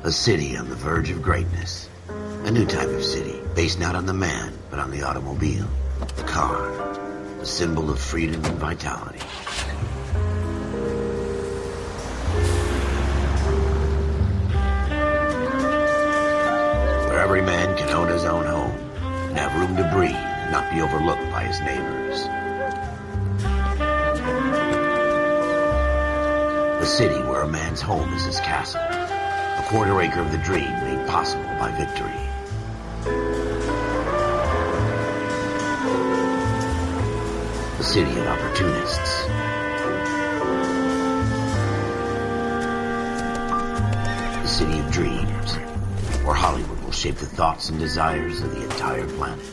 A city on the verge of greatness. A new type of city, based not on the man, but on the automobile. The car. The symbol of freedom and vitality. Where every man can own his own home and have room to breathe and not be overlooked by his neighbors. A city where a man's home is his castle. A quarter acre of the dream made possible by victory. A city of opportunists. A city of dreams, where Hollywood will shape the thoughts and desires of the entire planet.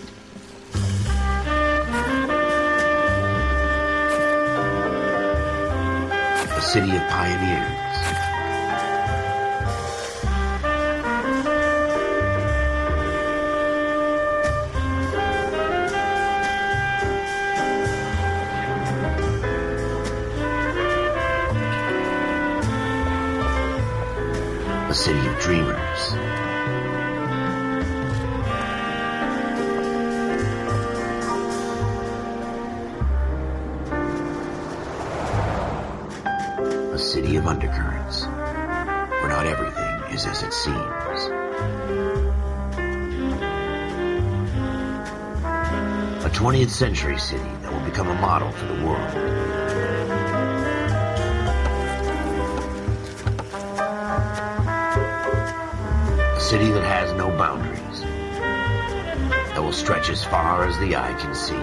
A city of pioneers. A city of dreamers. A city of undercurrents, where not everything is as it seems. A 20th century city that will become a model for the world. A city that has no boundaries, that will stretch as far as the eye can see.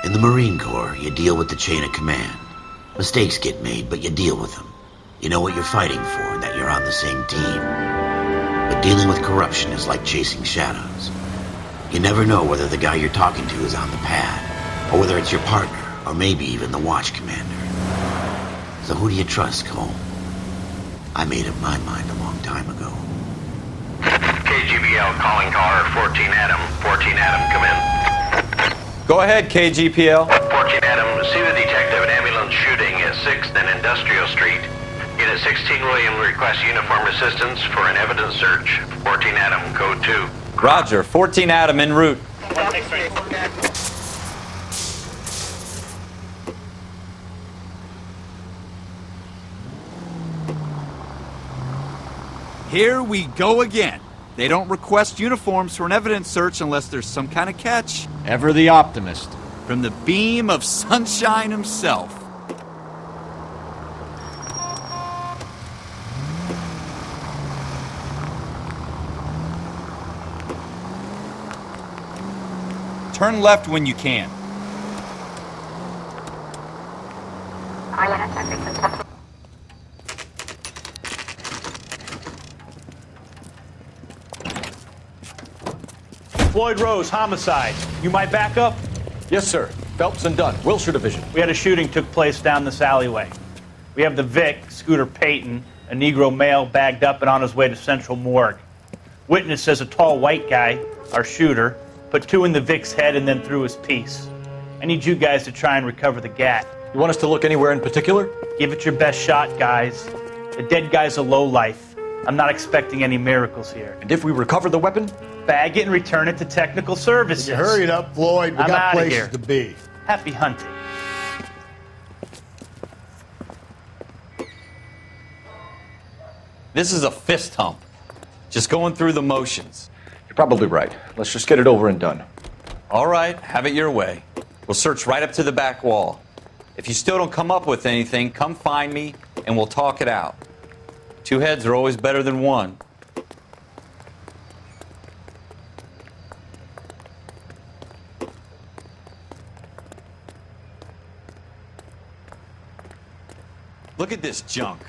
In the Marine Corps, you deal with the chain of command. Mistakes get made, but you deal with them. You know what you're fighting for and that you're on the same team. But dealing with corruption is like chasing shadows. You never know whether the guy you're talking to is on the pad, or whether it's your partner, or maybe even the watch commander. So who do you trust, Cole? I made up my mind a long time ago. KGBL calling caller 14 Adam. 14 Adam, come in. Go ahead, KGPL. 14 Adam, see the detective, an ambulance shooting at 6th and Industrial Street. Unit 16 William requests uniform assistance for an evidence search. 14 Adam, code 2. Roger, 14 Adam en route. Here we go again. They don't request uniforms for an evidence search unless there's some kind of catch. Ever the optimist. From the beam of sunshine himself. Turn left when you can. Floyd Rose, homicide. You might back up? Yes, sir. Phelps and Dunn, Wilshire Division. We had a shooting took place down this alleyway. We have the Vic, Scooter Payton, a Negro male bagged up and on his way to Central Morgue. Witness says a tall white guy, our shooter, put 2 in the Vic's head and then threw his piece. I need you guys to try and recover the gat. You want us to look anywhere in particular? Give it your best shot, guys. The dead guy's a lowlife. I'm not expecting any miracles here. And if we recover the weapon? Bag it and return it to technical services. You hurry it up, Floyd. We I'm got outta places here. to be. Happy hunting. This is a fist hump. Just going through the motions. You're probably right. Let's just get it over and done. All right, have it your way. We'll search right up to the back wall. If you still don't come up with anything, come find me and we'll talk it out. 2 heads are always better than 1. Look at this junk.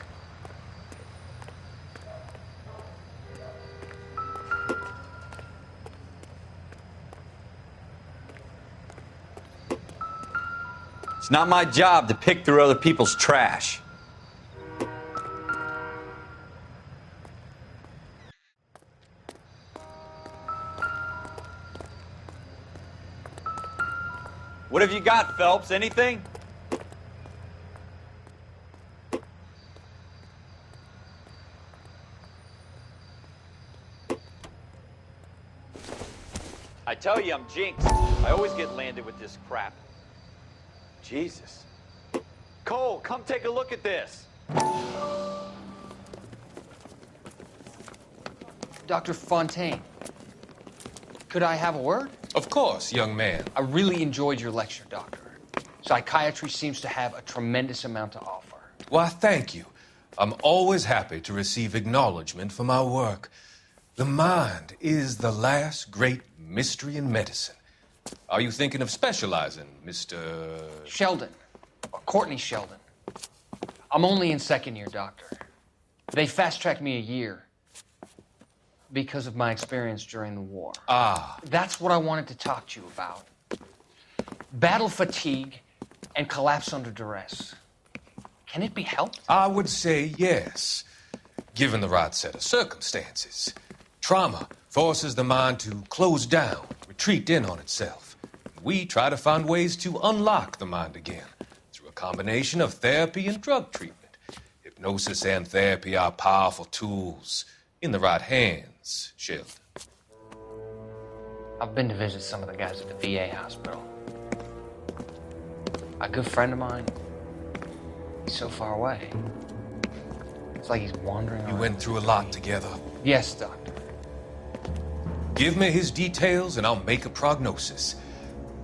It's not my job to pick through other people's trash. What have you got, Phelps? Anything? I tell you, I'm jinxed. I always get landed with this crap. Jesus. Cole, come take a look at this. Dr. Fontaine, could I have a word? Of course, young man. I really enjoyed your lecture, Doctor. Psychiatry seems to have a tremendous amount to offer. Why, thank you. I'm always happy to receive acknowledgement for my work. The mind is the last great mystery in medicine. Are you thinking of specializing, Mr. Sheldon, or Courtney Sheldon. I'm only in second year, Doctor. They fast-tracked me a year because of my experience during the war. Ah. That's what I wanted to talk to you about. Battle fatigue and collapse under duress. Can it be helped? I would say yes, given the right set of circumstances. Trauma forces the mind to close down, retreat in on itself. We try to find ways to unlock the mind again through a combination of therapy and drug treatment. Hypnosis and therapy are powerful tools in the right hands, Sheldon. I've been to visit some of the guys at the VA hospital. A good friend of mine, he's so far away. It's like he's wandering You around. went through a lot together. Yes, Doctor. Give me his details and I'll make a prognosis.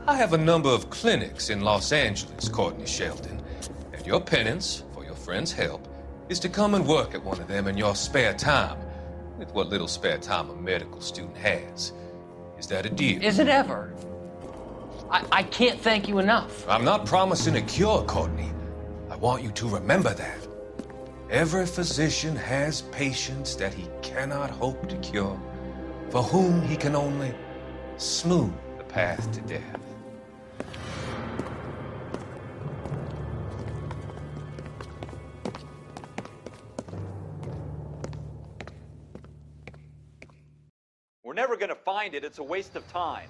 I have a number of clinics in Los Angeles, Courtney Sheldon, and your penance for your friend's help is to come and work at one of them in your spare time, with what little spare time a medical student has. Is that a deal? Is it ever? I can't thank you enough. I'm not promising a cure, Courtney. I want you to remember that. Every physician has patients that he cannot hope to cure, for whom he can only smooth the path to death. We're never going to find it. It's a waste of time.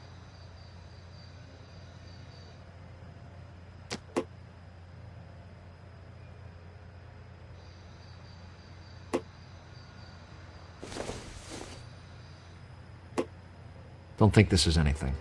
Don't think this is anything.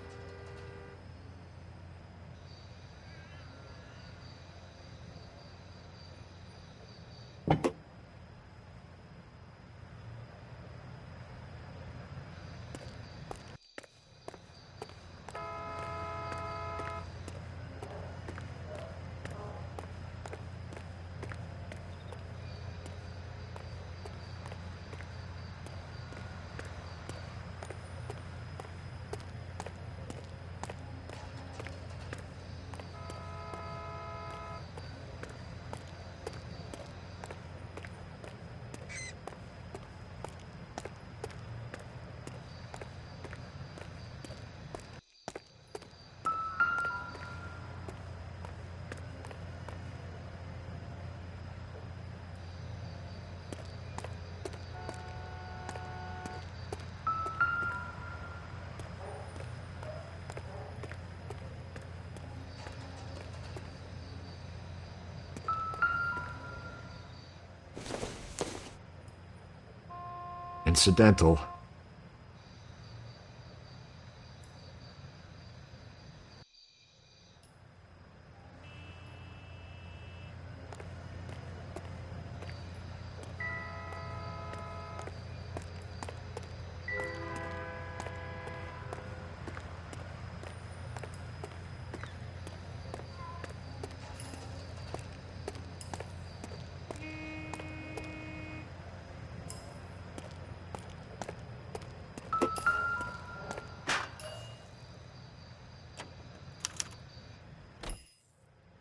Incidental.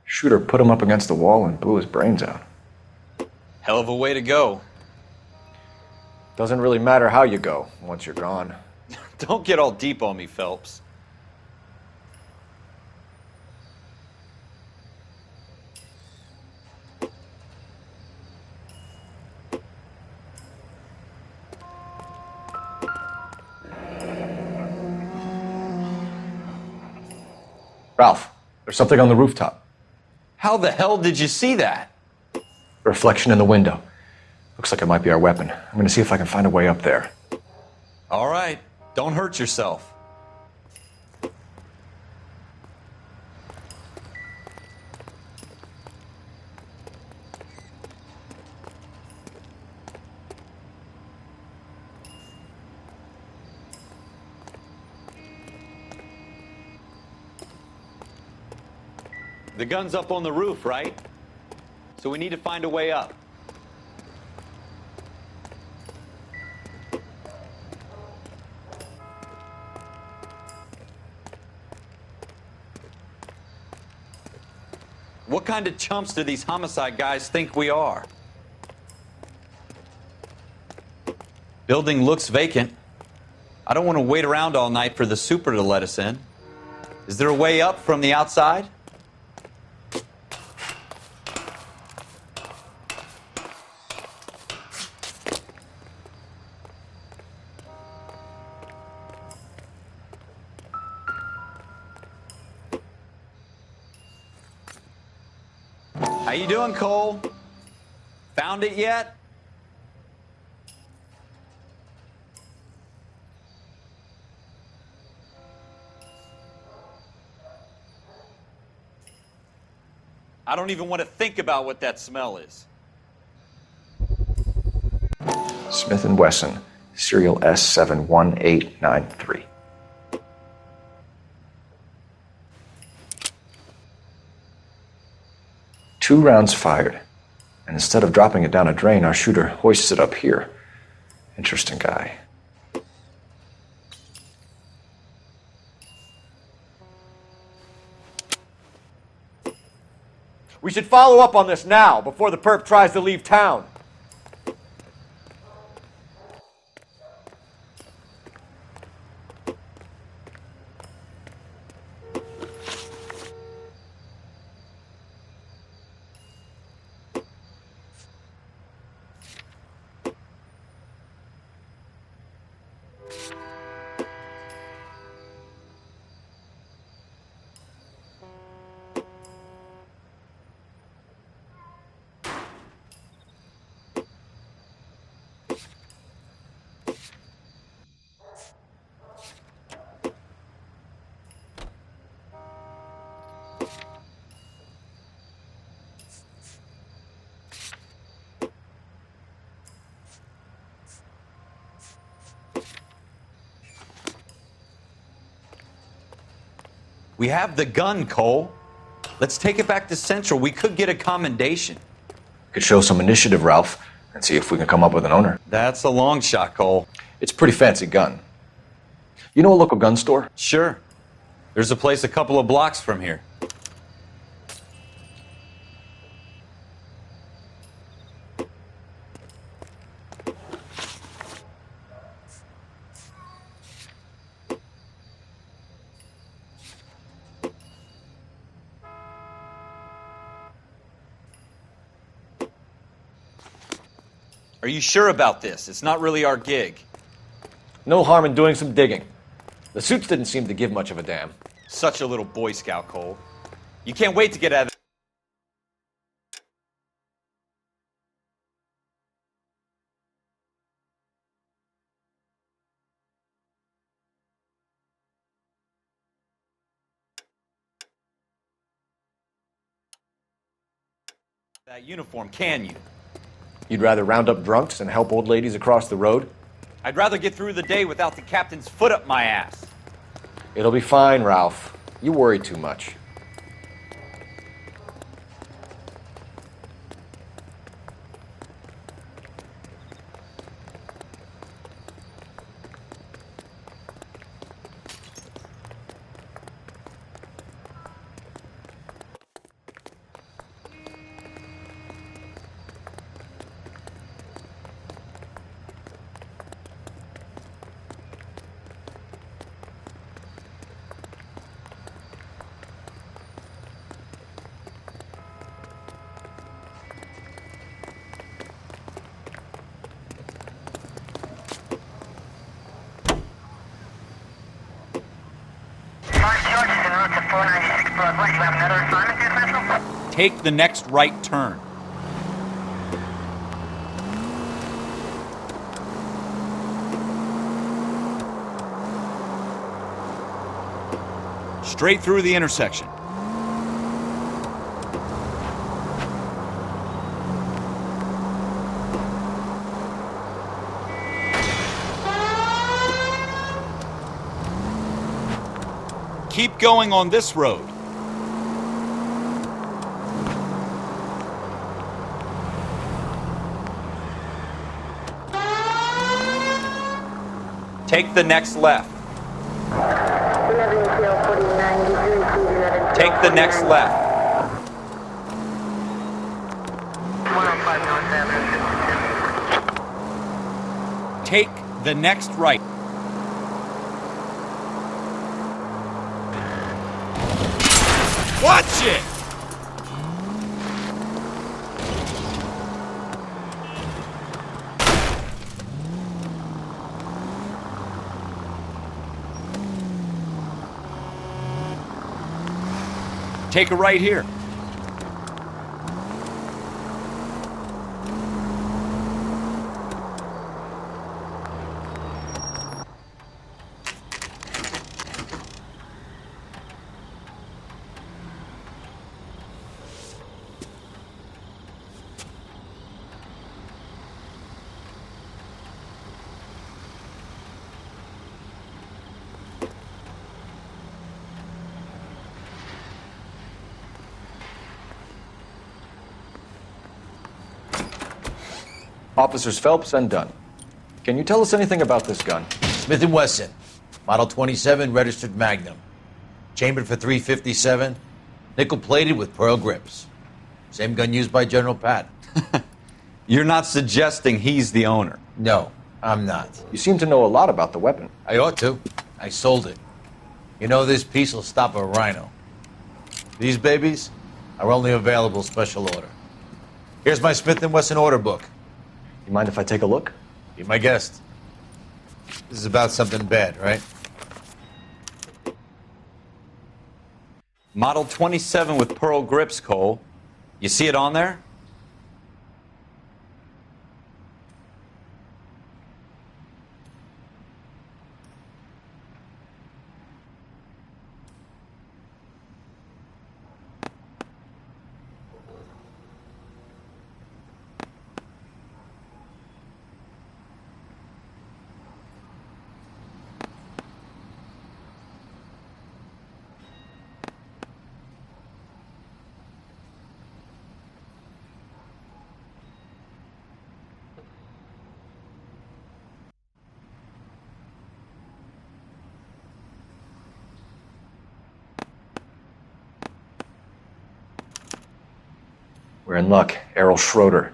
Shooter put him up against the wall and blew his brains out. Hell of a way to go. Doesn't really matter how you go once you're gone. Don't get all deep on me, Phelps. Ralph, There's something on the rooftop. How the hell did you see that? A reflection in the window. Looks like it might be our weapon. I'm going to see if I can find a way up there. All right, don't hurt yourself. The gun's up on the roof, right? So we need to find a way up. What kind of chumps do these homicide guys think we are? Building looks vacant. I don't want to wait around all night for the super to let us in. Is there a way up from the outside? How you doing, Cole? Found it yet? I don't even want to think about what that smell is. Smith & Wesson, serial S71893. Two rounds fired, and instead of dropping it down a drain, our shooter hoists it up here. Interesting guy. We should follow up on this now, before the perp tries to leave town. We have the gun, Cole. Let's take it back to Central. We could get a commendation. Could show some initiative, Ralph, and see if we can come up with an owner. That's a long shot, Cole. It's a pretty fancy gun. You know a local gun store? Sure. There's a place a couple of blocks from here. Are you sure about this? It's not really our gig. No harm in doing some digging. The suits didn't seem to give much of a damn. Such a little Boy Scout, Cole. You can't wait to get out of that uniform, can you? You'd rather round up drunks and help old ladies across the road? I'd rather get through the day without the captain's foot up my ass. It'll be fine, Ralph. You worry too much. George is en route to 496 Take the next right turn. Straight through the intersection. Keep going on this road. Take the next left. Take the next left. Take the next right. Watch it! Take a right here. Officers Phelps and Dunn. Can you tell us anything about this gun? Smith & Wesson, Model 27, registered Magnum. Chambered for .357, nickel-plated with pearl grips. Same gun used by General Patton. You're not suggesting he's the owner? No, I'm not. You seem to know a lot about the weapon. I ought to. I sold it. You know, this piece will stop a rhino. These babies are only available special order. Here's my Smith & Wesson order book. You mind if I take a look? Be my guest. This is about something bad, right? Model 27 with pearl grips, Cole. You see it on there? We're in luck. Errol Schroeder,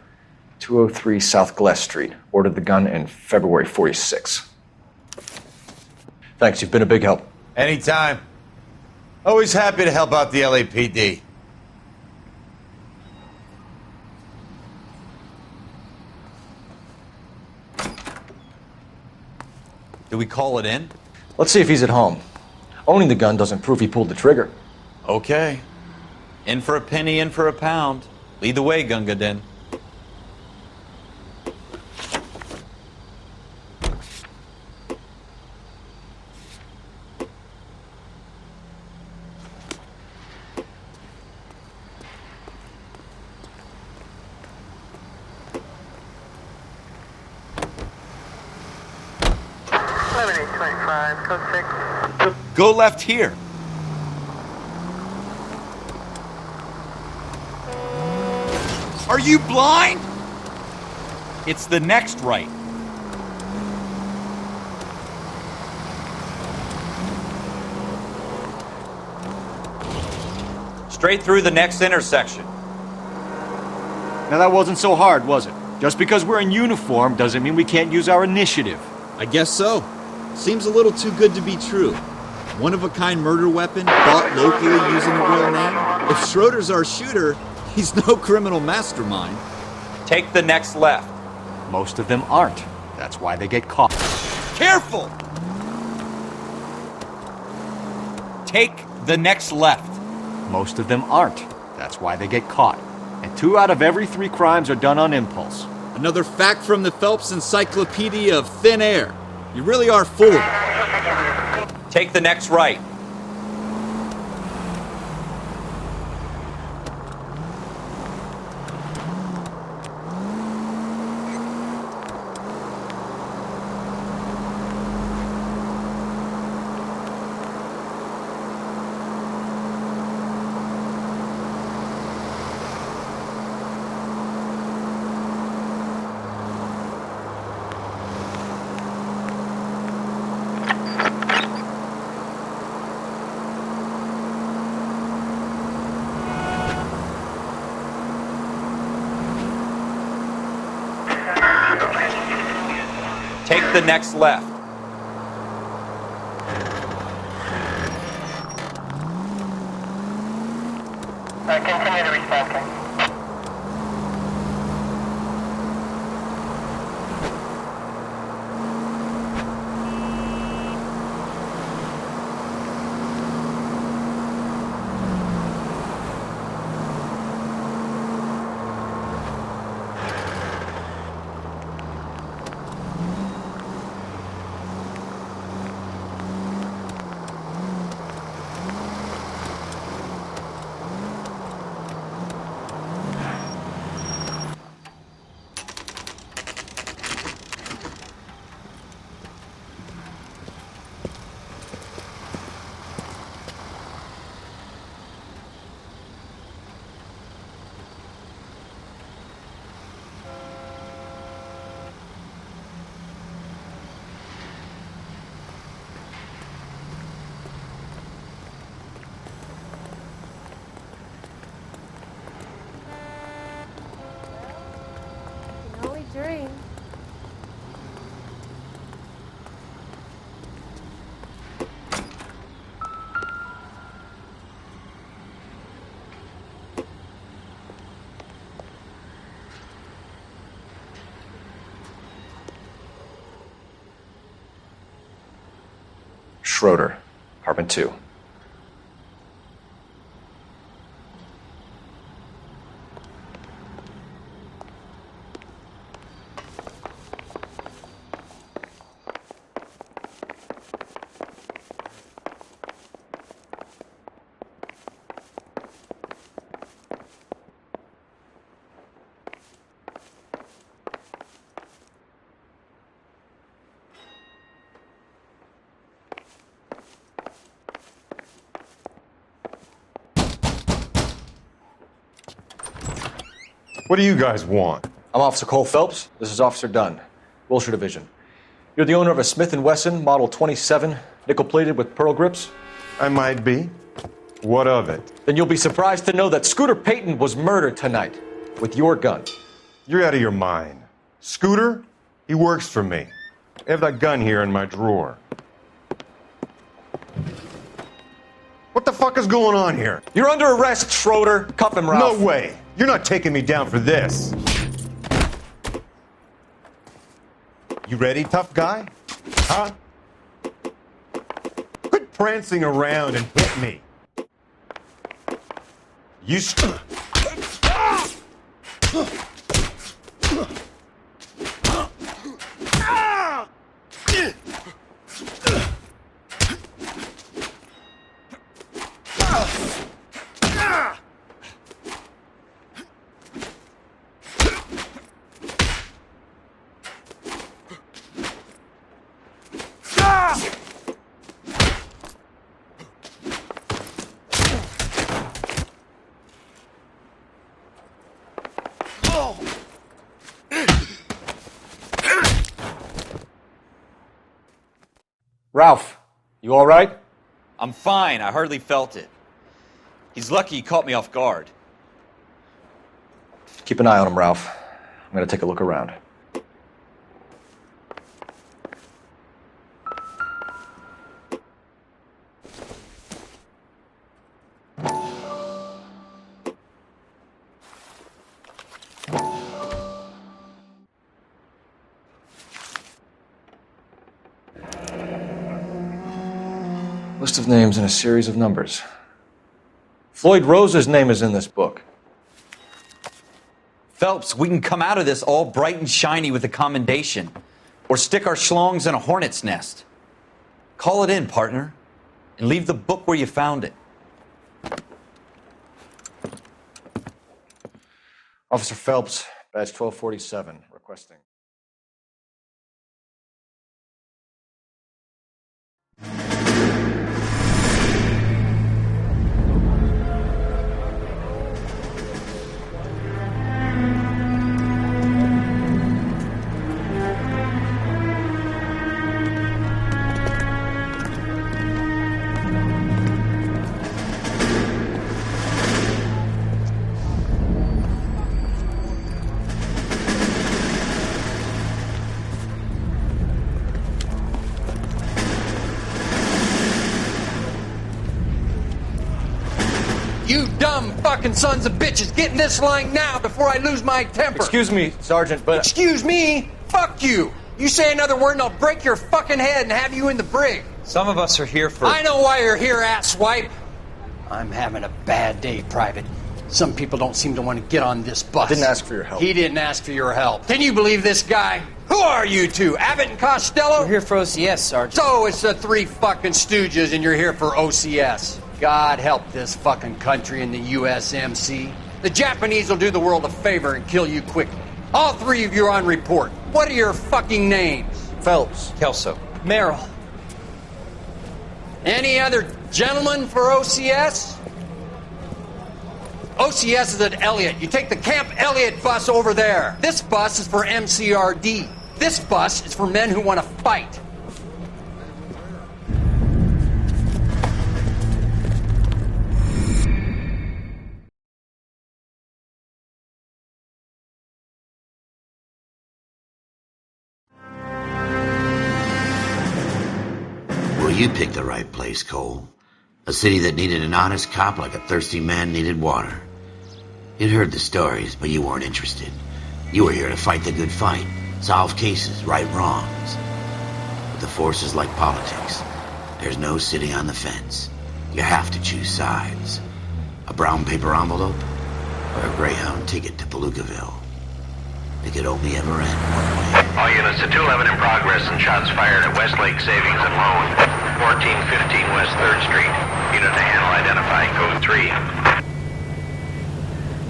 203 South Glass Street. Ordered the gun in February '46. Thanks, you've been a big help. Anytime. Always happy to help out the LAPD. Do we call it in? Let's see if he's at home. Owning the gun doesn't prove he pulled the trigger. Okay. In for a penny, in for a pound. Lead the way, Gunga Din. Go left here. Are you blind? It's the next right. Straight through the next intersection. Now that wasn't so hard, was it? Just because we're in uniform doesn't mean we can't use our initiative. I guess so. Seems a little too good to be true. One-of-a-kind murder weapon, bought locally using a real name. If Schroeder's our shooter, he's no criminal mastermind. Take the next left. Most of them aren't. That's why they get caught. Careful! Take the next left. Most of them aren't. That's why they get caught. And 2 out of every 3 crimes are done on impulse. Another fact from the Phelps Encyclopedia of Thin Air. You really are full of it. Take the next right. Take the next left. Continue to respond, Ken. Dream. Schroeder, apartment 2. What do you guys want? I'm Officer Cole Phelps. This is Officer Dunn, Wilshire Division. You're the owner of a Smith & Wesson Model 27, nickel-plated with pearl grips? I might be. What of it? Then you'll be surprised to know that Scooter Payton was murdered tonight with your gun. You're out of your mind. Scooter? He works for me. I have that gun here in my drawer. What the fuck is going on here? You're under arrest, Schroeder. Cuff him, Ralph. No way. You're not taking me down for this. You ready, tough guy? Huh? Quit prancing around and hit me. You Ralph, you all right? I'm fine. I hardly felt it. He's lucky he caught me off guard. Keep an eye on him, Ralph. I'm going to take a look around. List of names and a series of numbers. Floyd Rose's name is in this book. Phelps, we can come out of this all bright and shiny with a commendation. Or stick our schlongs in a hornet's nest. Call it in, partner. And leave the book where you found it. Officer Phelps, badge 1247, requesting. You dumb fucking sons of bitches, get in this line now before I lose my temper. Excuse me, Sergeant, but... Excuse me? Fuck you. You say another word and I'll break your fucking head and have you in the brig. Some of us are here for... I know why you're here, asswipe. I'm having a bad day, Private. Some people don't seem to want to get on this bus. Didn't ask for your help. He didn't ask for your help. Can you believe this guy? Who are you two? Abbott and Costello? We're here for OCS, Sergeant. So it's the three fucking stooges and you're here for OCS. God help this fucking country and the USMC. The Japanese will do the world a favor and kill you quickly. All three of you are on report. What are your fucking names? Phelps. Kelso. Merrill. Any other gentlemen for OCS? OCS is at Elliott. You take the Camp Elliott bus over there. This bus is for MCRD. This bus is for men who want to fight. Well, you picked the right place, Cole. A city that needed an honest cop like a thirsty man needed water. You'd heard the stories, but you weren't interested. You were here to fight the good fight, solve cases, right wrongs. But the force is like politics. There's no sitting on the fence. You have to choose sides. A brown paper envelope or a Greyhound ticket to Palookaville. It could only ever end one way. All units to 211 in progress and shots fired at Westlake Savings and Loan, 1415 West 3rd Street. Unit to handle identify, code 3.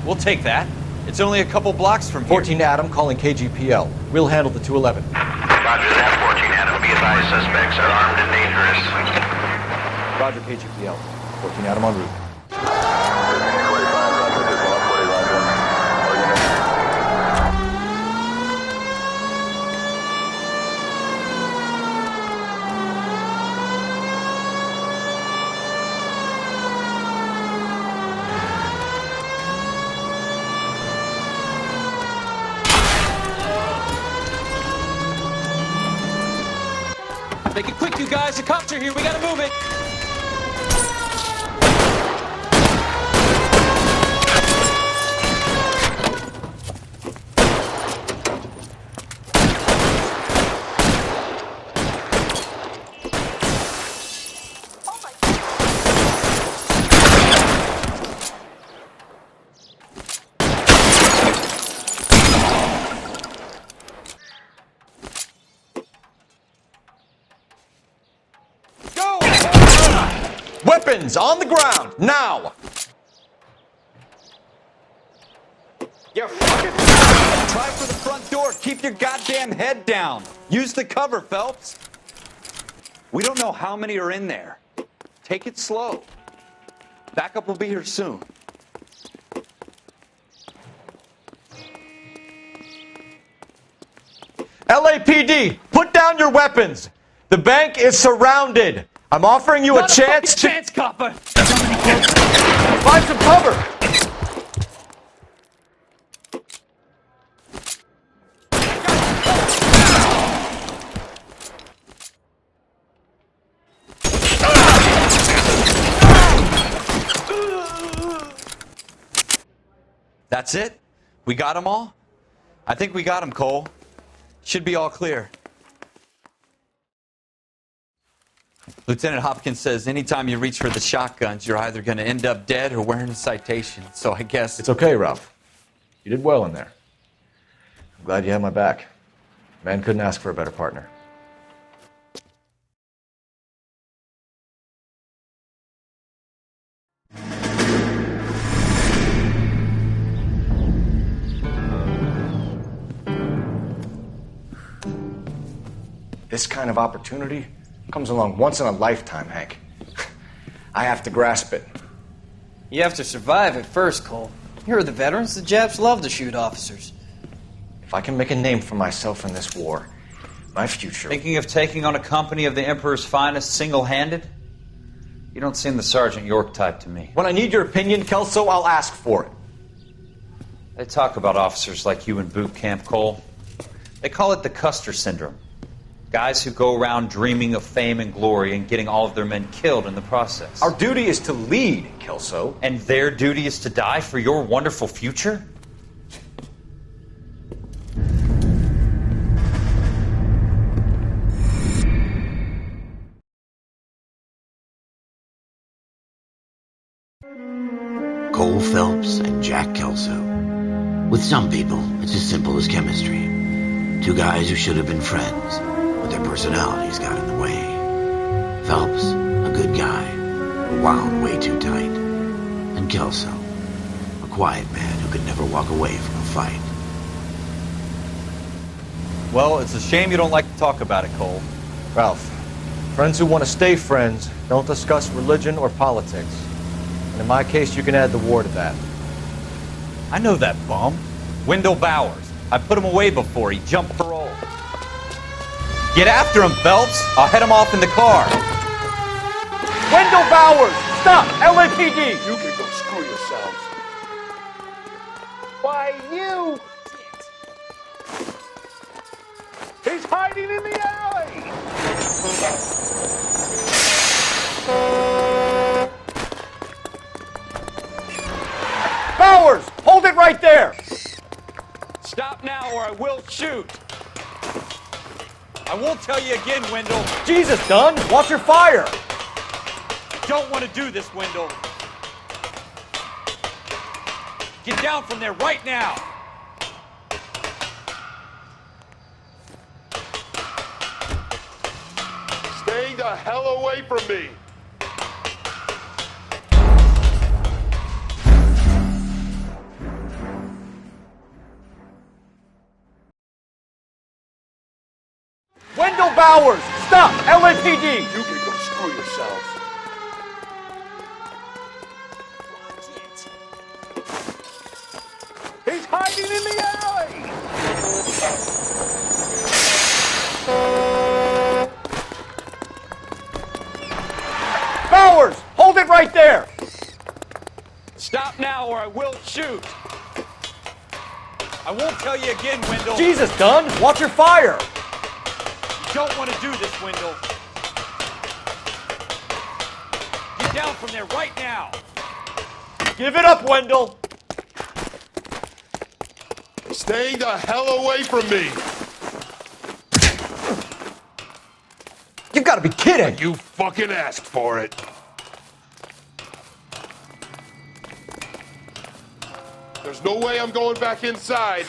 We'll take that. It's only a couple blocks from here. 14 Adam calling KGPL. We'll handle the 211. Roger that, 14 Adam. Be advised, suspects are armed and dangerous. Roger, KGPL. 14 Adam en route. Make it quick, you guys. The cops are here. We gotta move it. Weapons on the ground, now! You fucking... Try for the front door. Keep your goddamn head down. Use the cover, Phelps. We don't know how many are in there. Take it slow. Backup will be here soon. LAPD, put down your weapons! The bank is surrounded! I'm offering you a chance to... chance, copper! Find some cover! That's it? We got them all? I think we got them, Cole. Should be all clear. Lieutenant Hopkins says anytime you reach for the shotguns, you're either going to end up dead or wearing a citation. So I guess... It's okay, Ralph. You did well in there. I'm glad you had my back. Man couldn't ask for a better partner. This kind of opportunity comes along once in a lifetime, Hank. I have to grasp it. You have to survive it first, Cole. Here are the veterans. The Japs love to shoot officers. If I can make a name for myself in this war, my future... Thinking of taking on a company of the Emperor's finest single-handed? You don't seem the Sergeant York type to me. When I need your opinion, Kelso, I'll ask for it. They talk about officers like you in boot camp, Cole. They call it the Custer syndrome. Guys who go around dreaming of fame and glory and getting all of their men killed in the process. Our duty is to lead, Kelso. And their duty is to die for your wonderful future? Cole Phelps and Jack Kelso. With some people, it's as simple as chemistry. Two guys who should have been friends, but their personalities got in the way. Phelps, a good guy, who wound way too tight. And Kelso, a quiet man who could never walk away from a fight. Well, it's a shame you don't like to talk about it, Cole. Ralph, friends who want to stay friends don't discuss religion or politics. And in my case, you can add the war to that. I know that bum. Wendell Bowers. I put him away before. He jumped parole. Get after him, Phelps. I'll head him off in the car. Wendell Bowers! Stop! LAPD! You can go screw yourselves. Why, you... He's hiding in the alley! Bowers! Hold it right there! Stop now or I will shoot. I won't tell you again, Wendell. Jesus, Dunn! Watch your fire! Don't want to do this, Wendell. Get down from there right now. Stay the hell away from me! Wendell Bowers! Stop! LAPD! You can go screw yourselves. He's hiding in the alley! Bowers! Hold it right there! Stop now or I will shoot. I won't tell you again, Wendell. Jesus, Dunn! Watch your fire! Don't want to do this, Wendell. Get down from there right now. Give it up, Wendell! Stay the hell away from me! You've got to be kidding! You fucking asked for it. There's no way I'm going back inside.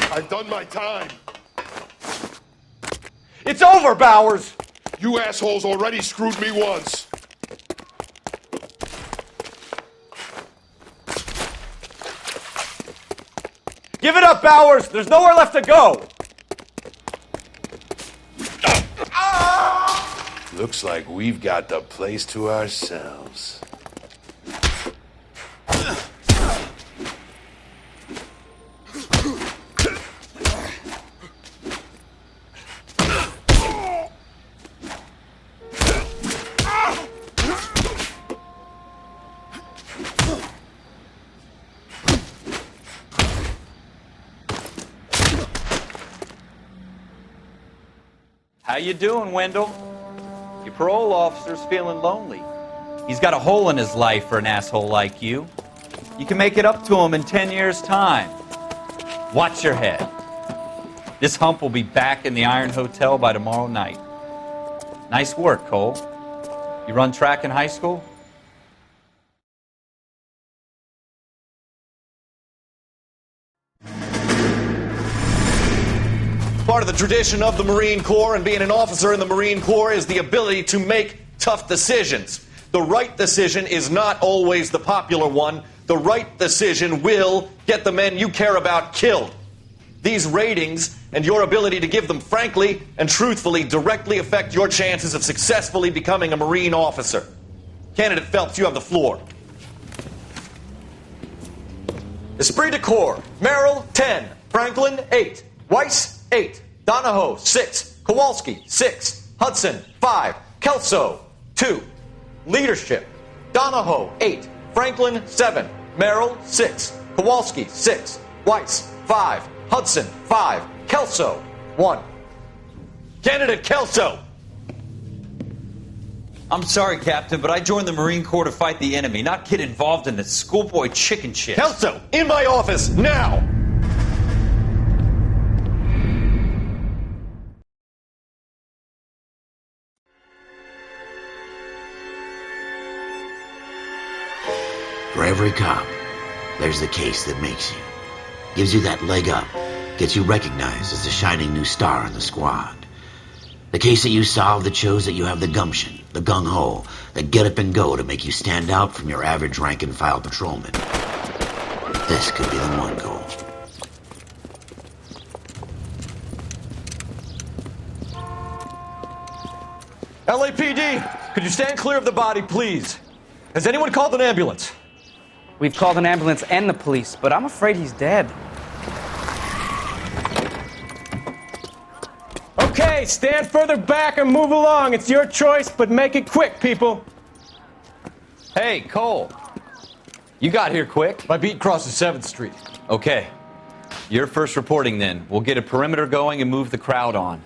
I've done my time. It's over, Bowers! You assholes already screwed me once. Give it up, Bowers! There's nowhere left to go! Looks like we've got the place to ourselves. How you doing, Wendell? Your parole officer's feeling lonely. He's got a hole in his life for an asshole like you. You can make it up to him in 10 years' time. Watch your head. This This hump will be back in the Iron Hotel by tomorrow night. Nice work, Cole. You run track in high school? Part of the tradition of the Marine Corps and being an officer in the Marine Corps is the ability to make tough decisions. The right decision is not always the popular one. The right decision will get the men you care about killed. These ratings and your ability to give them frankly and truthfully directly affect your chances of successfully becoming a Marine officer. Candidate Phelps, you have the floor. Esprit de Corps, Merrill, 10. Franklin, 8. Weiss, 8. Donahoe, 6. Kowalski, 6. Hudson, 5. Kelso, 2. Leadership, Donahoe, 8. Franklin, 7. Merrill, 6. Kowalski, 6. Weiss, 5. Hudson, 5. Kelso, 1. Candidate Kelso. I'm sorry, Captain, but I joined the Marine Corps to fight the enemy, not get involved in this schoolboy chicken shit. Kelso, in my office, now! For every cop, there's the case that makes you. Gives you that leg up. Gets you recognized as the shining new star in the squad. The case that you solve that shows that you have the gumption, the gung-ho, the get up and go to make you stand out from your average rank-and-file patrolman. This could be the one, Cole. LAPD, could you stand clear of the body, please? Has anyone called an ambulance? We've called an ambulance and the police, but I'm afraid he's dead. Okay, stand further back and move along. It's your choice, but make it quick, people. Hey, Cole. You got here quick. My beat crosses 7th Street. Okay. You're first reporting then. We'll get a perimeter going and move the crowd on.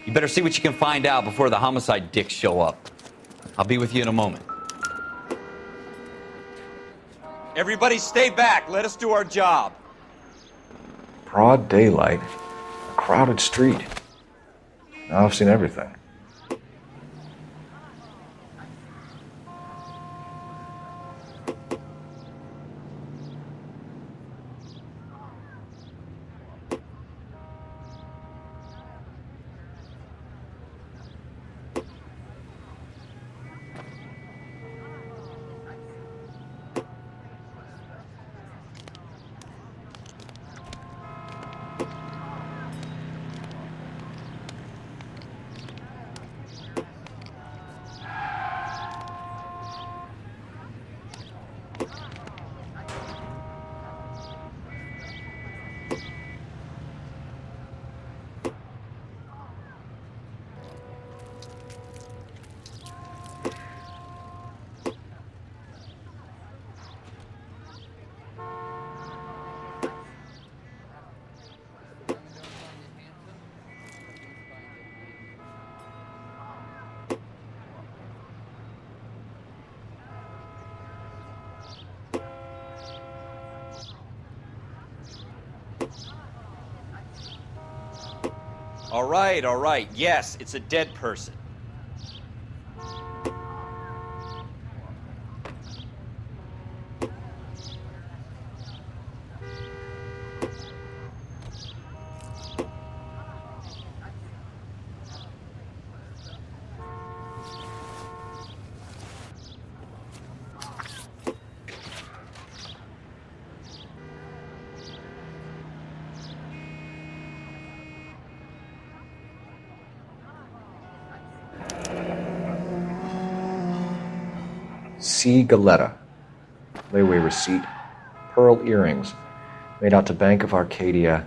You better see what you can find out before the homicide dicks show up. I'll be with you in a moment. Everybody stay back. Let us do our job. Broad daylight, a crowded street. Now I've seen everything. All right. Yes, it's a dead person. C. Galetta. Layaway receipt. Pearl earrings. Made out to Bank of Arcadia.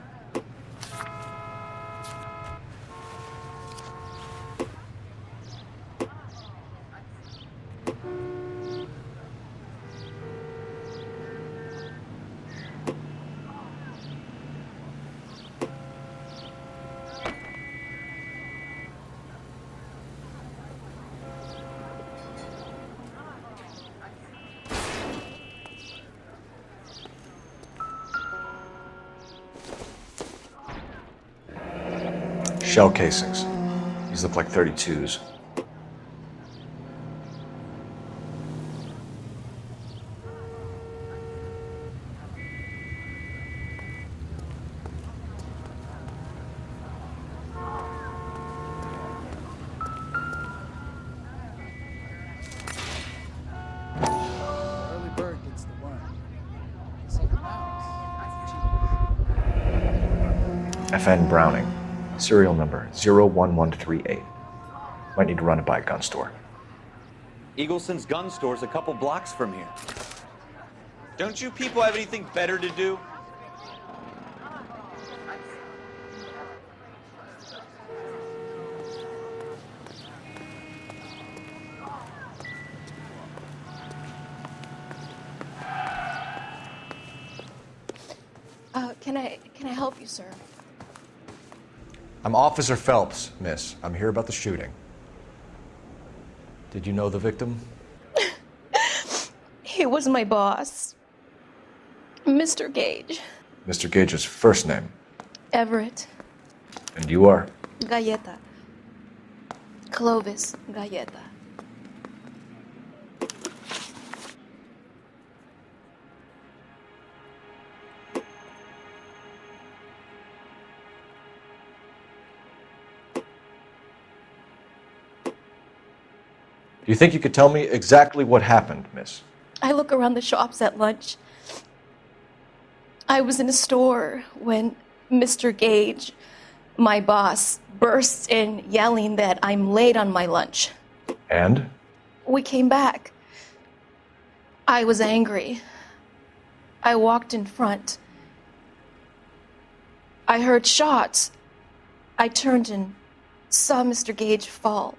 Shell casings. These look like 32s. Early bird gets the worm. Something else. FN Browning. Serial number 01138. Might need to run it by a gun store. Eagleson's gun store's a couple blocks from here. Don't you people have anything better to do? Can I help you, sir? I'm Officer Phelps, miss. I'm here about the shooting. Did you know the victim? He was my boss, Mr. Gage. Mr. Gage's first name. Everett. And you are? Galleta. Clovis Galleta. Do you think you could tell me exactly what happened, miss? I look around the shops at lunch. I was in a store when Mr. Gage, my boss, bursts in yelling that I'm late on my lunch. And? We came back. I was angry. I walked in front. I heard shots. I turned and saw Mr. Gage fall.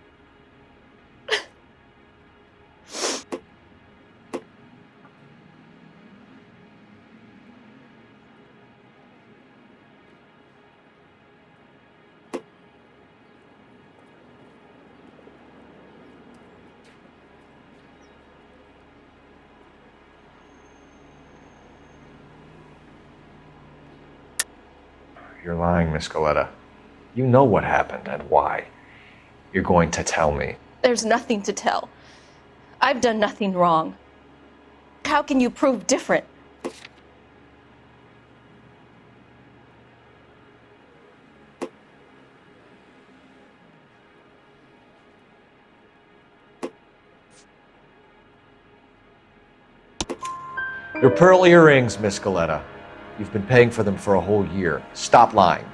You're lying, Miss Galleta. You know what happened and why. You're going to tell me. There's nothing to tell. I've done nothing wrong. How can you prove different? Your pearl earrings, Miss Galleta. You've been paying for them for a whole year. Stop lying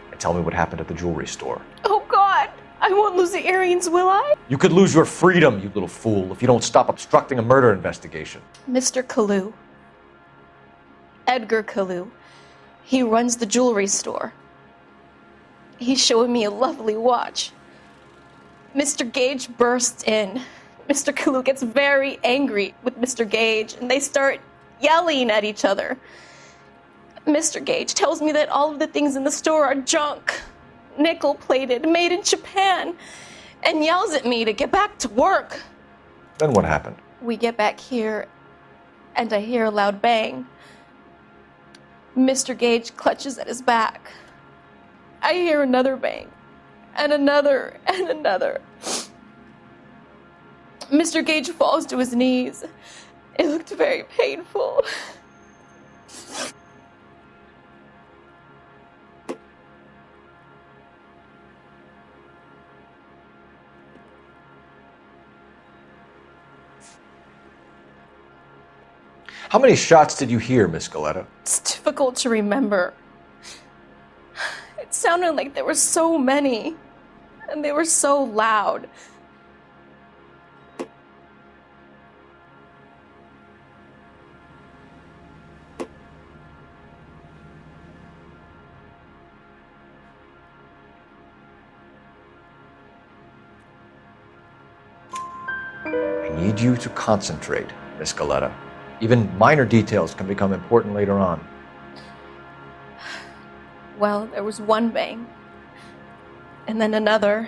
and tell me what happened at the jewelry store. Oh, God! I won't lose the earrings, will I? You could lose your freedom, you little fool, if you don't stop obstructing a murder investigation. Mr. Kalu. Edgar Kalu. He runs the jewelry store. He's showing me a lovely watch. Mr. Gage bursts in. Mr. Kalu gets very angry with Mr. Gage, and they start yelling at each other. Mr. Gage tells me that all of the things in the store are junk, nickel-plated, made in Japan, and yells at me to get back to work. Then what happened? We get back here, and I hear a loud bang. Mr. Gage clutches at his back. I hear another bang, and another, and another. Mr. Gage falls to his knees. It looked very painful. How many shots did you hear, Miss Galleta? It's difficult to remember. It sounded like there were so many, and they were so loud. I need you to concentrate, Miss Galleta. Even minor details can become important later on. Well, there was one bang, and then another,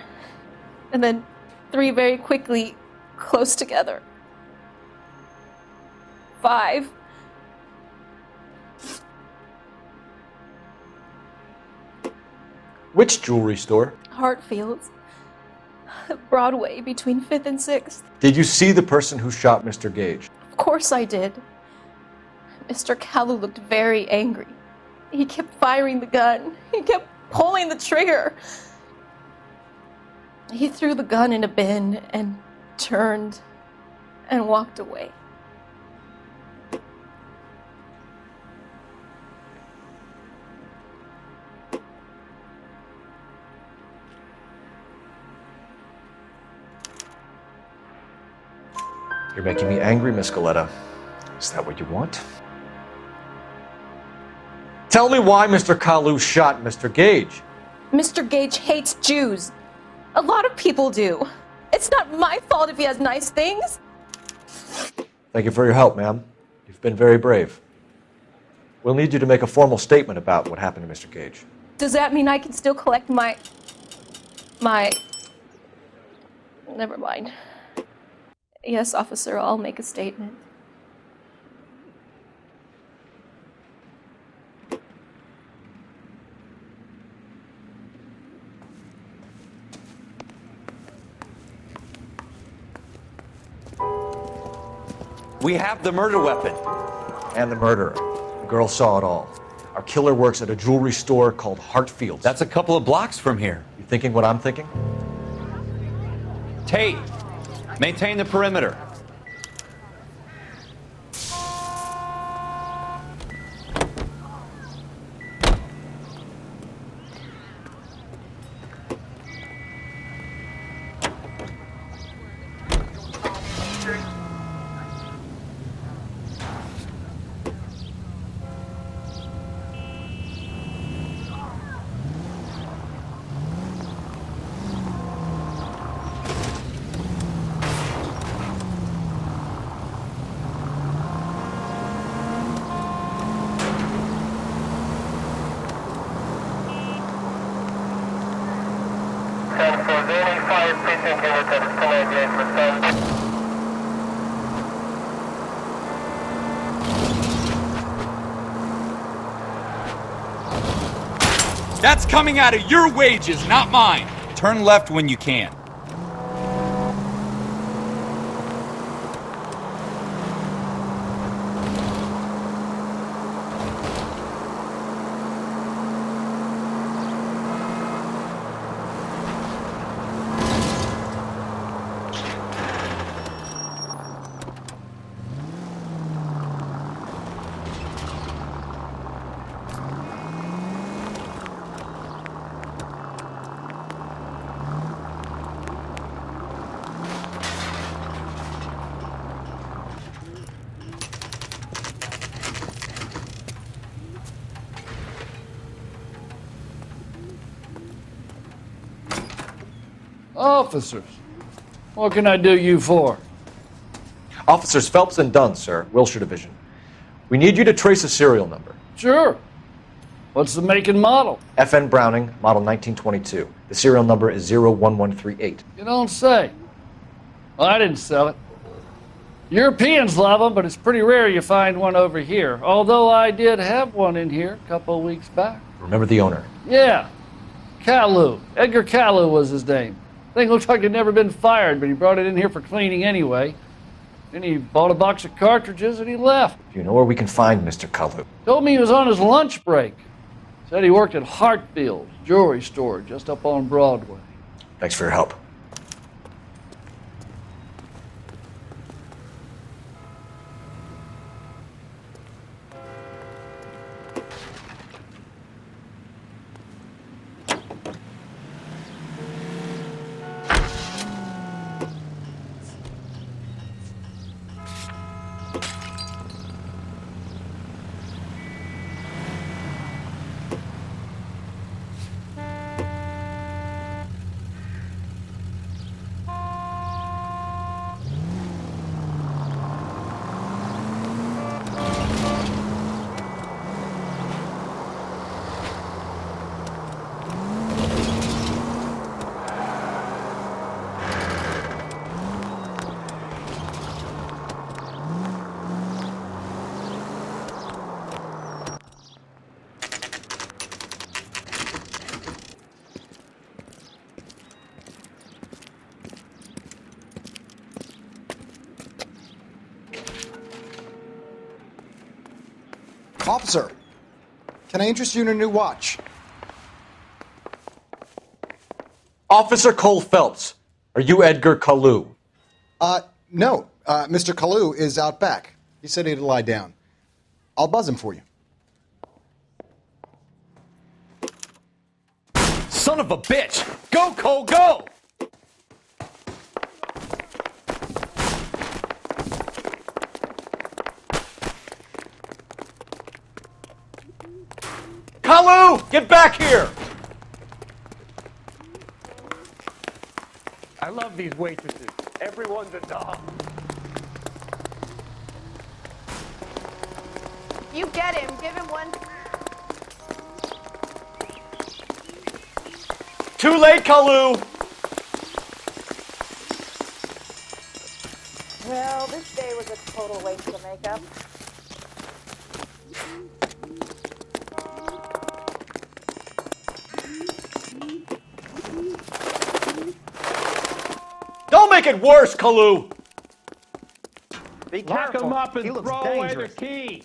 and then three very quickly, close together. 5. Which jewelry store? Hartfield's. Broadway between 5th and 6th. Did you see the person who shot Mr. Gage? Of course I did. Mr. Kalu looked very angry. He kept firing the gun. He kept pulling the trigger. He threw the gun in a bin and turned and walked away. You're making me angry, Miss Galetta. Is that what you want? Tell me why Mr. Kalu shot Mr. Gage. Mr. Gage hates Jews. A lot of people do. It's not my fault if he has nice things. Thank you for your help, ma'am. You've been very brave. We'll need you to make a formal statement about what happened to Mr. Gage. Does that mean I can still collect my... Never mind. Yes, officer, I'll make a statement. We have the murder weapon. And the murderer. The girl saw it all. Our killer works at a jewelry store called Hartfield's. That's a couple of blocks from here. You thinking what I'm thinking? Tate, maintain the perimeter. That's coming out of your wages, not mine. Turn left when you can. Officers, what can I do you for? Officers Phelps and Dunn, sir, Wilshire Division. We need you to trace a serial number. Sure. What's the make and model? FN Browning, model 1922. The serial number is 01138. You don't say. Well, I didn't sell it. Europeans love them, but it's pretty rare you find one over here. Although I did have one in here a couple of weeks back. Remember the owner? Yeah. Kalu. Edgar Kalu was his name. Thing looked like he'd never been fired, but he brought it in here for cleaning anyway. Then he bought a box of cartridges and he left. Do you know where we can find Mr. Kalu? Told me he was on his lunch break. Said he worked at Hartfield's jewelry store just up on Broadway. Thanks for your help. Officer, can I interest you in a new watch? Officer Cole Phelps, are you Edgar Kalu? No. Mr. Kalu is out back. He said he'd lie down. I'll buzz him for you. Son of a bitch! Go, Cole, go! Kalu! Get back here! I love these waitresses. Everyone's a doll. You get him. Give him one. Too late, Kalu! Well, this day was a total waste of makeup. Don't make it worse, Kalu! Be Lock them up and throw away their key.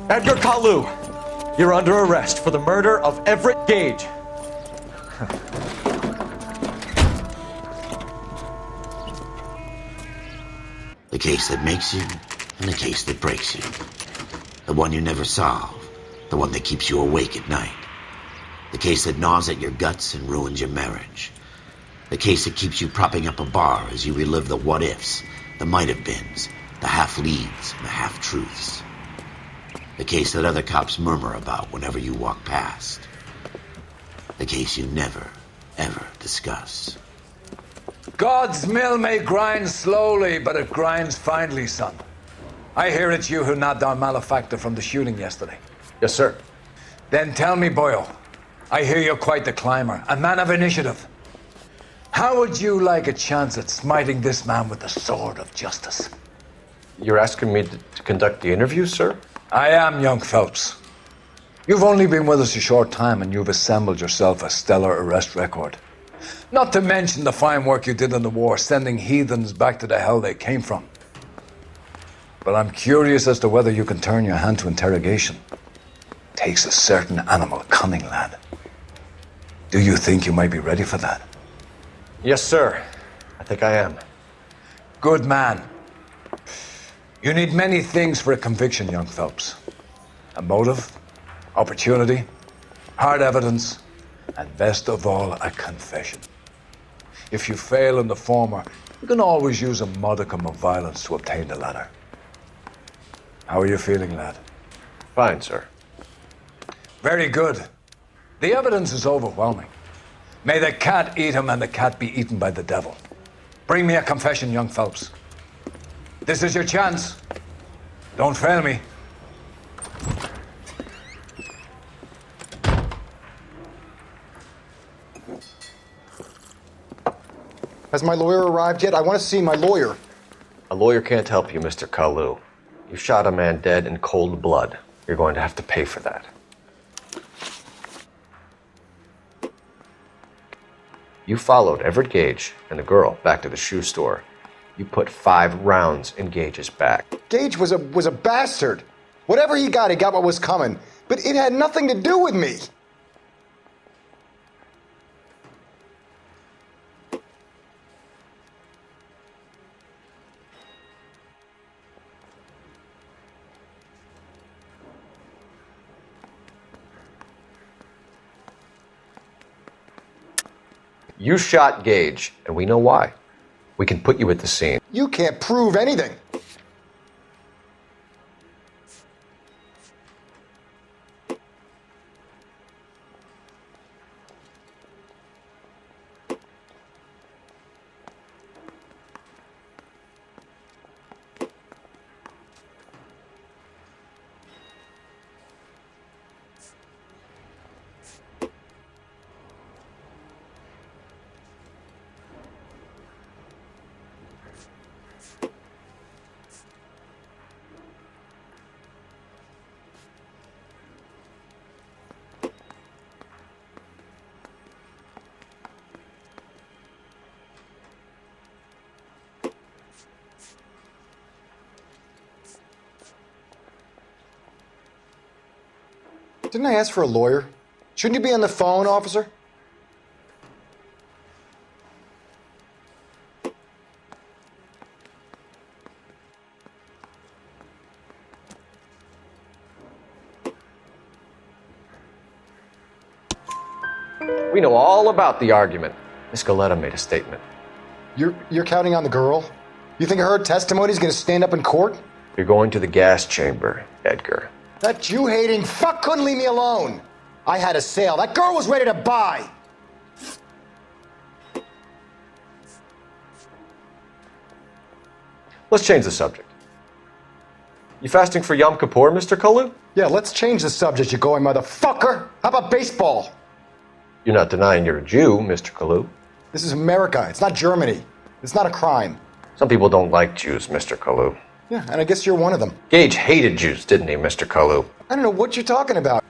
Edgar Kalu, you're under arrest for the murder of Everett Gage. The case that makes you, and the case that breaks you. The one you never solve, the one that keeps you awake at night. The case that gnaws at your guts and ruins your marriage. The case that keeps you propping up a bar as you relive the what-ifs, the might-have-beens, the half-leads, and the half-truths. The case that other cops murmur about whenever you walk past. The case you never, ever discuss. God's mill may grind slowly, but it grinds finely, son. I hear it's you who nabbed our malefactor from the shooting yesterday. Yes, sir. Then tell me, Boyle, I hear you're quite the climber, a man of initiative. How would you like a chance at smiting this man with the sword of justice? You're asking me to conduct the interview, sir? I am, young Phelps. You've only been with us a short time and you've assembled yourself a stellar arrest record. Not to mention the fine work you did in the war, sending heathens back to the hell they came from. But I'm curious as to whether you can turn your hand to interrogation. Takes a certain animal cunning, lad. Do you think you might be ready for that? Yes, sir. I think I am. Good man. You need many things for a conviction, young Phelps. A motive, opportunity, hard evidence, and best of all, a confession. If you fail in the former, you can always use a modicum of violence to obtain the latter. How are you feeling, lad? Fine, sir. Very good. The evidence is overwhelming. May the cat eat him and the cat be eaten by the devil. Bring me a confession, young Phelps. This is your chance. Don't fail me. Has my lawyer arrived yet? I want to see my lawyer. A lawyer can't help you, Mr. Kalu. You shot a man dead in cold blood. You're going to have to pay for that. You followed Everett Gage and the girl back to the shoe store. You put 5 rounds in Gage's back. Gage was a bastard. Whatever he got what was coming. But it had nothing to do with me. You shot Gage, and we know why. We can put you at the scene. You can't prove anything. Didn't I ask for a lawyer? Shouldn't you be on the phone, officer? We know all about the argument. Miss Goleta made a statement. You're counting on the girl? You think her testimony's gonna stand up in court? You're going to the gas chamber, Edgar. That Jew-hating fuck couldn't leave me alone. I had a sale. That girl was ready to buy. Let's change the subject. You fasting for Yom Kippur, Mr. Kalu? Yeah, let's change the subject, you going motherfucker. How about baseball? You're not denying you're a Jew, Mr. Kalu. This is America. It's not Germany. It's not a crime. Some people don't like Jews, Mr. Kalu. Yeah, and I guess you're one of them. Gage hated Jews, didn't he, Mr. Kalu? I don't know what you're talking about.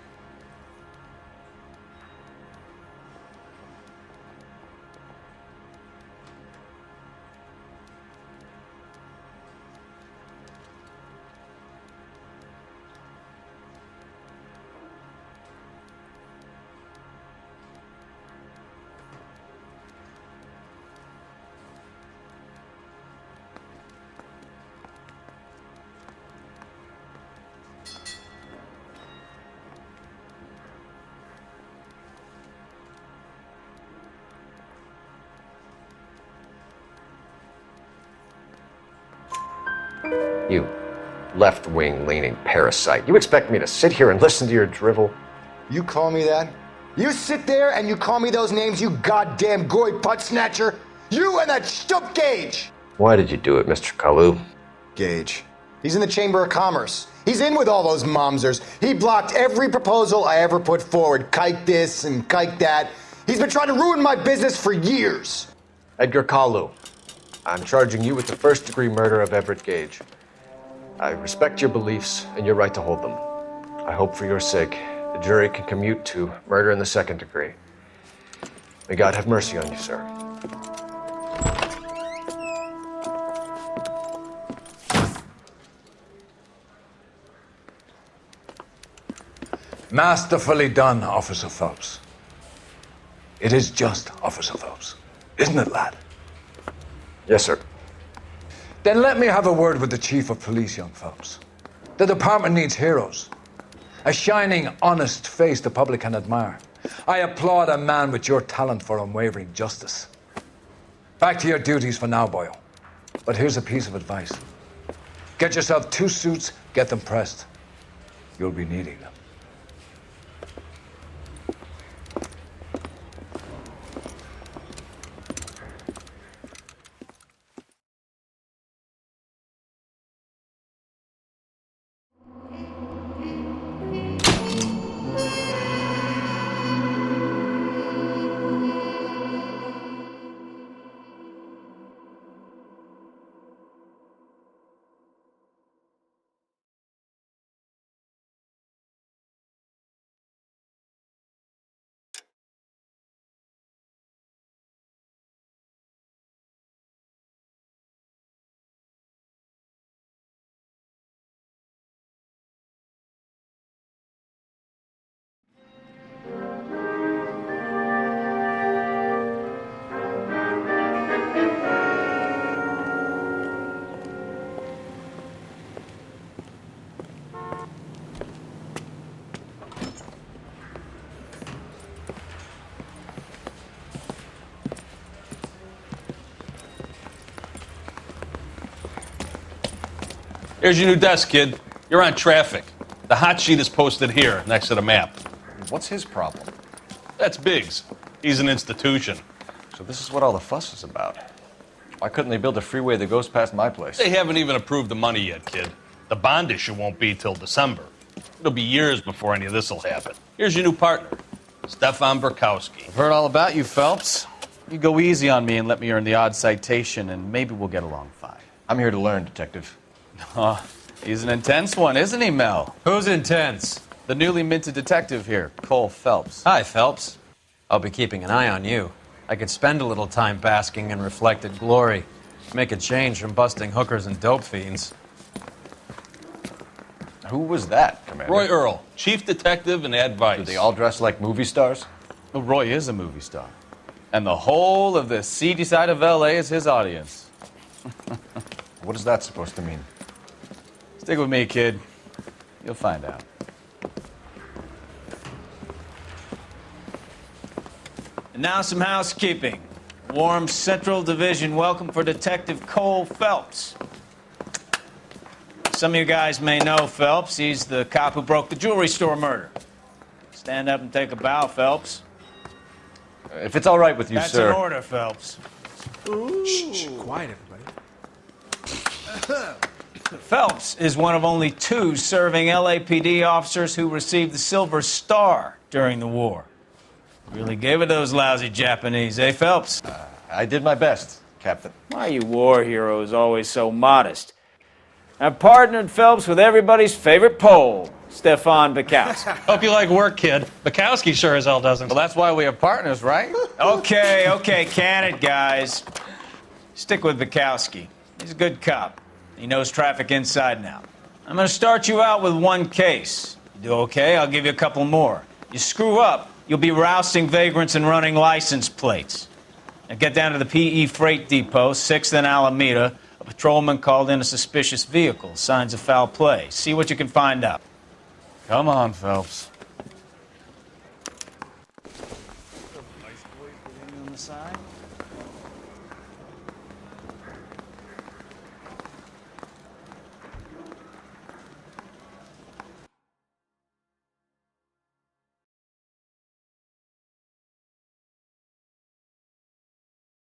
You left-wing leaning parasite. You expect me to sit here and listen to your drivel? You call me that? You sit there and you call me those names, you goddamn goy putt snatcher? You and that stup Gage! Why did you do it, Mr. Kalu? Gage. He's in the Chamber of Commerce. He's in with all those momsers. He blocked every proposal I ever put forward. Kike this and kike that. He's been trying to ruin my business for years. Edgar Kalu, I'm charging you with the first-degree murder of Everett Gage. I respect your beliefs and your right to hold them. I hope for your sake the jury can commute to murder in the second degree. May God have mercy on you, sir. Masterfully done, Officer Phelps. It is just Officer Phelps, isn't it, lad? Yes, sir. Then let me have a word with the Chief of Police, young Phelps. The department needs heroes. A shining, honest face the public can admire. I applaud a man with your talent for unwavering justice. Back to your duties for now, boyo. But here's a piece of advice. Get yourself 2 suits, get them pressed. You'll be needing them. Here's your new desk, kid. You're on traffic. The hot sheet is posted here, next to the map. What's his problem? That's Biggs. He's an institution. So this is what all the fuss is about. Why couldn't they build a freeway that goes past my place? They haven't even approved the money yet, kid. The bond issue won't be till December. It'll be years before any of this will happen. Here's your new partner, Stefan Burkowski. I've heard all about you, Phelps. You go easy on me and let me earn the odd citation, and maybe we'll get along fine. I'm here to learn, Detective. Oh, he's an intense one, isn't he, Mel? Who's intense? The newly minted detective here, Cole Phelps. Hi, Phelps. I'll be keeping an eye on you. I could spend a little time basking in reflected glory. Make a change from busting hookers and dope fiends. Who was that, Commander? Roy Earl, chief detective and advice. Do they all dress like movie stars? Well, Roy is a movie star. And the whole of the seedy side of L.A. is his audience. What is that supposed to mean? Stick with me, kid. You'll find out. And now some housekeeping. Warm Central Division welcome for Detective Cole Phelps. Some of you guys may know Phelps. He's the cop who broke the jewelry store murder. Stand up and take a bow, Phelps. If it's all right with you, That's sir. an order, Phelps. Shh, quiet, everybody. Phelps is one of only 2 serving LAPD officers who received the Silver Star during the war. Really gave it those lousy Japanese, eh, Phelps? I did my best, Captain. Why are you war heroes always so modest? I've partnered Phelps with everybody's favorite Pole, Stefan Bukowski. Hope you like work, kid. Bukowski sure as hell doesn't. Well, that's why we have partners, right? Okay, can it, guys? Stick with Bukowski. He's a good cop. He knows traffic inside and out. I'm going to start you out with 1 case. You do okay, I'll give you a couple more. You screw up, you'll be rousting vagrants and running license plates. Now get down to the PE Freight Depot, 6th and Alameda. A patrolman called in a suspicious vehicle. Signs of foul play. See what you can find out. Come on, Phelps.